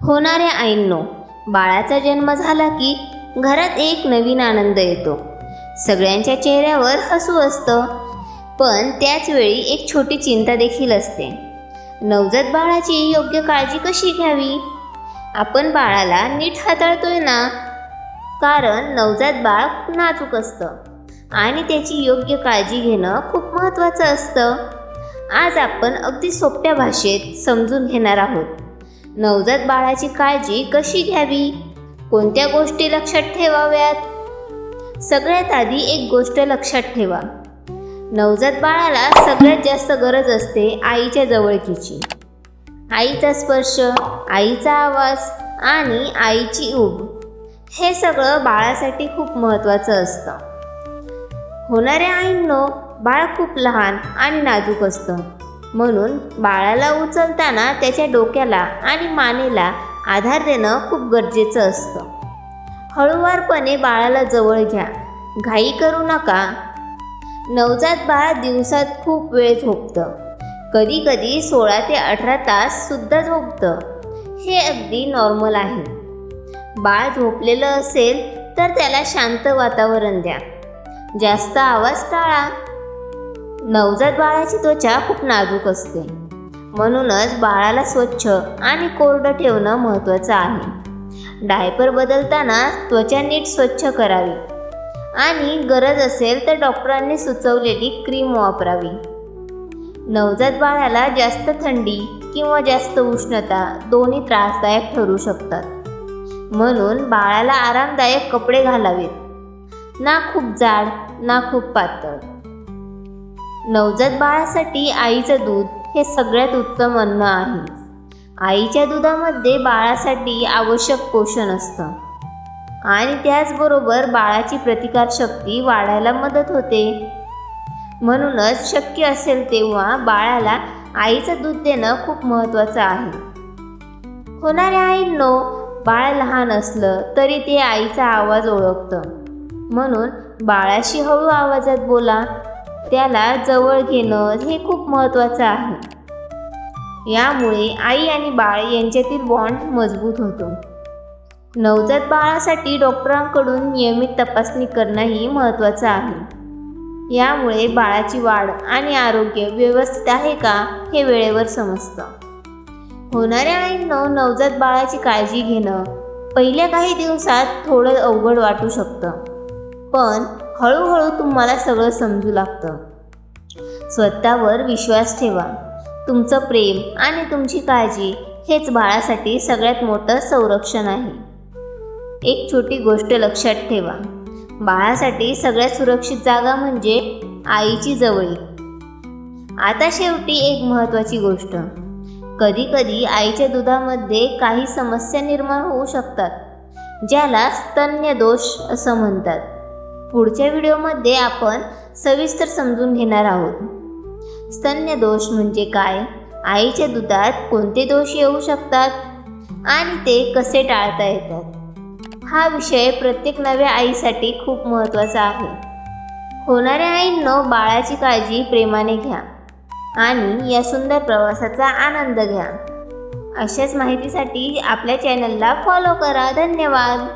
होणाऱ्या आईंनो, बाळाचा जन्म झाला की घरात एक नवीन आनंद येतो. सगळ्यांच्या चेहऱ्यावर हसू असतं, पण त्याच वेळी एक छोटी चिंता देखील असते. नवजात बाळाची योग्य काळजी कशी घ्यावी? आपण बाळाला नीट हाताळतोय ना? कारण नवजात बाळ खूप नाजूक असतं आणि त्याची योग्य काळजी घेणं खूप महत्त्वाचं असतं. आज आपण अगदी सोप्या भाषेत समजून घेणार आहोत. नवजात बाळाची काळजी कशी घ्यावी, कोणत्या गोष्टी लक्षात ठेवाव्यात. सगळ्यात आधी एक गोष्ट लक्षात ठेवा, नवजात बाळाला सगळ्यात जास्त गरज असते आईच्या जवळकीची. आईचा स्पर्श, आईचा आवाज आणि आईची ऊब हे सगळं बाळासाठी खूप महत्त्वाचं असतं. होणाऱ्या आईंनो, बाळ खूप लहान आणि नाजूक असतं, म्हणून बाळाला उचलताना त्याच्या डोक्याला आणि मानेला आधार देणं खूप गरजेचं असतं. हळूवारपणे बाळाला जवळ घ्या, घाई करू नका. नवजात बाळ दिवसात खूप वेळ झोपतं, कधीकधी 16 ते 18 ताससुद्धा झोपतं. हे अगदी नॉर्मल आहे. बाळ झोपलेलं असेल तर त्याला शांत वातावरण द्या, जास्त आवाज टाळा. नवजात बाळाची त्वचा खूप नाजूक असते, म्हणूनच बाळाला स्वच्छ आणि कोरडं ठेवणं महत्त्वाचं आहे. डायपर बदलताना त्वचा नीट स्वच्छ करावी आणि गरज असेल तर डॉक्टरांनी सुचवलेली क्रीम वापरावी. नवजात बाळाला जास्त थंडी किंवा जास्त उष्णता दोन्ही त्रासदायक ठरू शकतात, म्हणून बाळाला आरामदायक कपडे घालावेत, ना खूप जाड ना खूप पातळ. नवजात बाळासाठी आईचं दूध हे सगळ्यात उत्तम अन्न आहे. आईच्या दुधामध्ये बाळासाठी आवश्यक पोषण असतं आणि त्याचबरोबर बाळाची प्रतिकारशक्ती वाढायला मदत होते. म्हणूनच शक्य असेल तेव्हा बाळाला आईचं दूध देणं खूप महत्त्वाचं आहे. होणाऱ्या आईंनो, बाळ लहान असलं तरी ते आईचा आवाज ओळखतं, म्हणून बाळाशी हळू आवाजात बोला. त्याला जवळ घेणं हे खूप महत्त्वाचं आहे. यामुळे आई आणि बाळ यांच्यातील बॉन्ड मजबूत होतो. नवजात बाळासाठी डॉक्टरांकडून नियमित तपासणी करणंही महत्त्वाचं आहे. यामुळे बाळाची वाढ आणि आरोग्य व्यवस्थित आहे का हे वेळेवर समजतं. होणाऱ्या आईंनो, नवजात बाळाची काळजी घेणं पहिल्या काही दिवसात थोडं अवघड वाटू शकतं, पण हळूहळू तुम्हाला सगळं समजू लागतं. स्वतःवर विश्वास ठेवा. तुमचं प्रेम आणि तुमची काळजी हेच बाळासाठी सगळ्यात मोठं संरक्षण आहे. एक छोटी गोष्ट लक्षात ठेवा, बाळासाठी सगळ्यात सुरक्षित जागा म्हणजे आईची जवळीक. आता शेवटी एक महत्त्वाची गोष्ट, कधीकधी आईच्या दुधामध्ये काही समस्या निर्माण होऊ शकतात, ज्याला स्तन्यदोष असं म्हणतात. पुढच्या व्हिडिओमध्ये आपण सविस्तर समजून घेणार आहोत. स्तन्यदोष म्हणजे काय, आईच्या दुधात कोणते दोष येऊ शकतात आणि ते कसे टाळता येतात. हा विषय प्रत्येक नव्या आईसाठी खूप महत्त्वाचा आहे. होणाऱ्या आईंनो, बाळाची काळजी प्रेमाने घ्या आणि या सुंदर प्रवासाचा आनंद घ्या. अशाच माहितीसाठी आपल्या चॅनलला फॉलो करा. धन्यवाद.